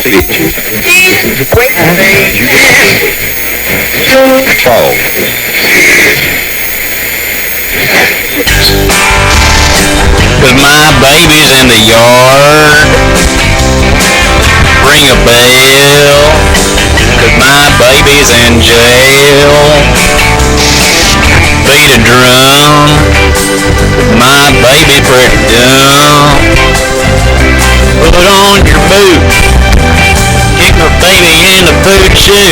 With my babies in the yard, ring a bell. With my babies in jail, beat a drum. With my baby pretty dumb, put on your boot, kick my baby in the boot shoe.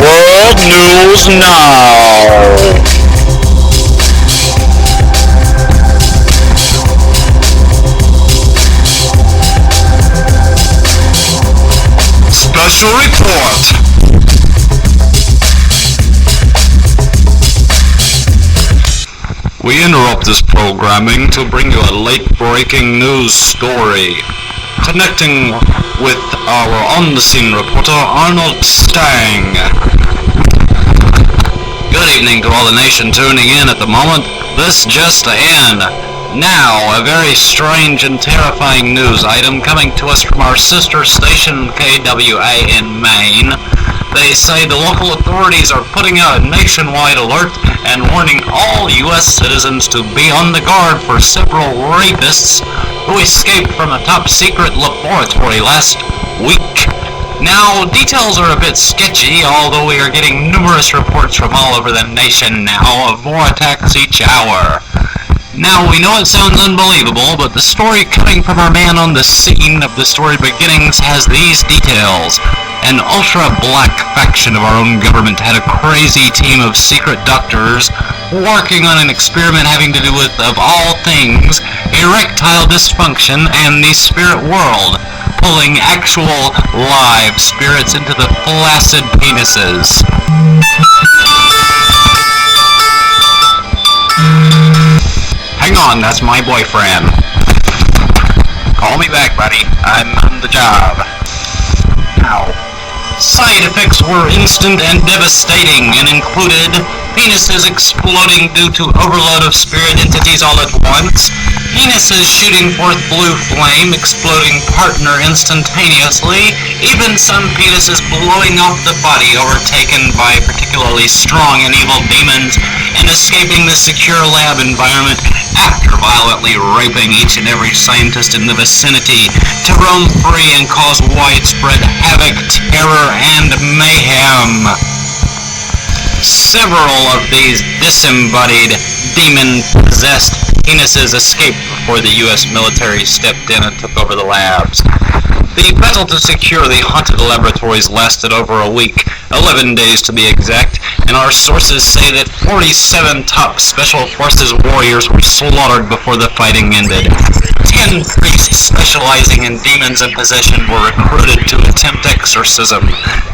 World News Now. Special report. We interrupt this programming to bring you a late-breaking news story. Connecting with our on-the-scene reporter, Arnold Stang. Good evening to all the nation tuning in at the moment. This just in. Now, a very strange and terrifying news item coming to us from our sister station, KWA in Maine. They say the local authorities are putting out a nationwide alert and warning all U.S. citizens to be on the guard for several rapists who escaped from a top-secret laboratory last week. Now, details are a bit sketchy, although we are getting numerous reports from all over the nation now of more attacks each hour. Now, we know it sounds unbelievable, but the story coming from our man on the scene of the story beginnings has these details. An ultra-black faction of our own government had a crazy team of secret doctors working on an experiment having to do with, of all things, erectile dysfunction and the spirit world, pulling actual live spirits into the flaccid penises. Hang on, that's my boyfriend. Call me back, buddy. I'm on the job. Ow. Side effects were instant and devastating and included penises exploding due to overload of spirit entities all at once, penises shooting forth blue flame, exploding partner instantaneously, even some penises blowing off the body overtaken by particularly strong and evil demons, and escaping the secure lab environment after violently raping each and every scientist in the vicinity to roam free and cause widespread havoc, terror, and mayhem. Several of these disembodied, demon-possessed penises escaped before the U.S. military stepped in and took over the labs. The battle to secure the haunted laboratories lasted over a week, 11 days to be exact, and our sources say that 47 top Special Forces warriors were slaughtered before the fighting ended. 10 priests specializing in demons and possession were recruited to attempt exorcism.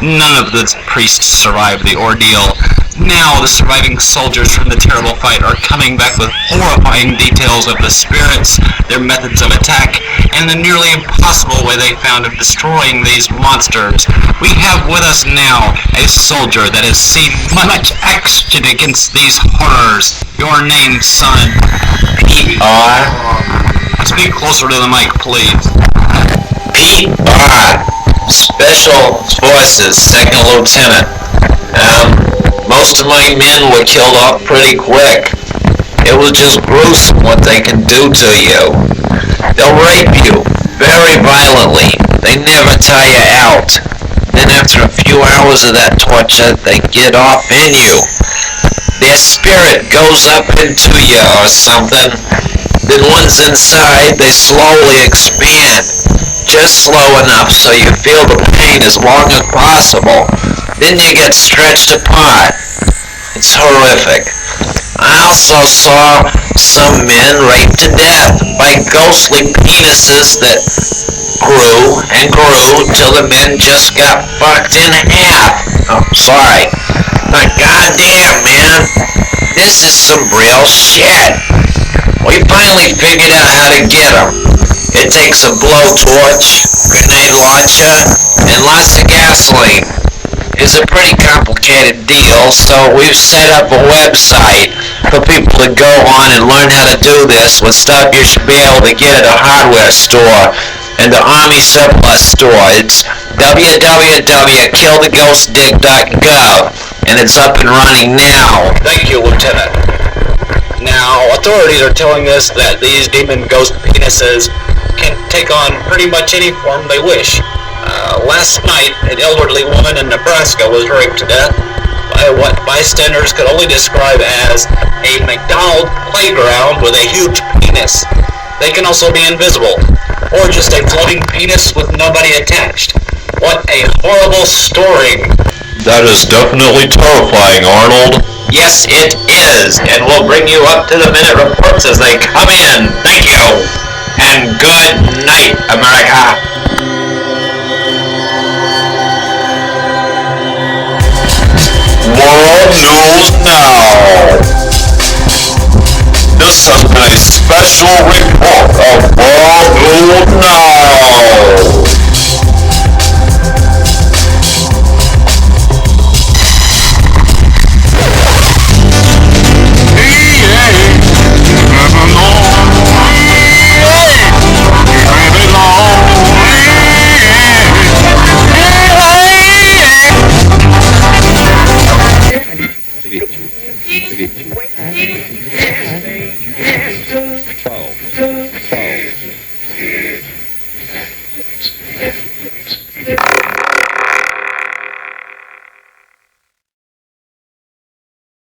None of the priests survived the ordeal. Now, the surviving soldiers from the terrible fight are coming back with horrifying details of the spirits, their methods of attack, and the nearly impossible way they found of destroying these monsters. We have with us now a soldier that has seen much action against these horrors. Your name, son? P.R. Speak closer to the mic, please. P.R. Special Forces, Second Lieutenant. Most of my men were killed off pretty quick. It was just gruesome what they can do to you. They'll rape you very violently. They never tire you out. Then after a few hours of that torture, they get off in you. Their spirit goes up into you or something. Then once inside, they slowly expand. Just slow enough so you feel the pain as long as possible. Then you get stretched apart. It's horrific. I also saw some men raped to death by ghostly penises that grew and grew till the men just got fucked in half. Oh, sorry. But goddamn, man, this is some real shit. We finally figured out how to get them. It takes a blowtorch, grenade launcher, and lots of gasoline. is a pretty complicated deal, so we've set up a website for people to go on and learn how to do this with stuff you should be able to get at a hardware store and the Army surplus store. It's www.killtheghostdig.gov, and it's up and running now. Thank you, Lieutenant. Now, authorities are telling us that these demon ghost penises can take on pretty much any form they wish. Last night, an elderly woman in Nebraska was raped to death by what bystanders could only describe as a McDonald's playground with a huge penis. They can also be invisible, or just a floating penis with nobody attached. What a horrible story. That is definitely terrifying, Arnold. Yes, it is, and we'll bring you up to the minute reports as they come in. Thank you, and good night, America. World News Now. This has been a special report of World News Now.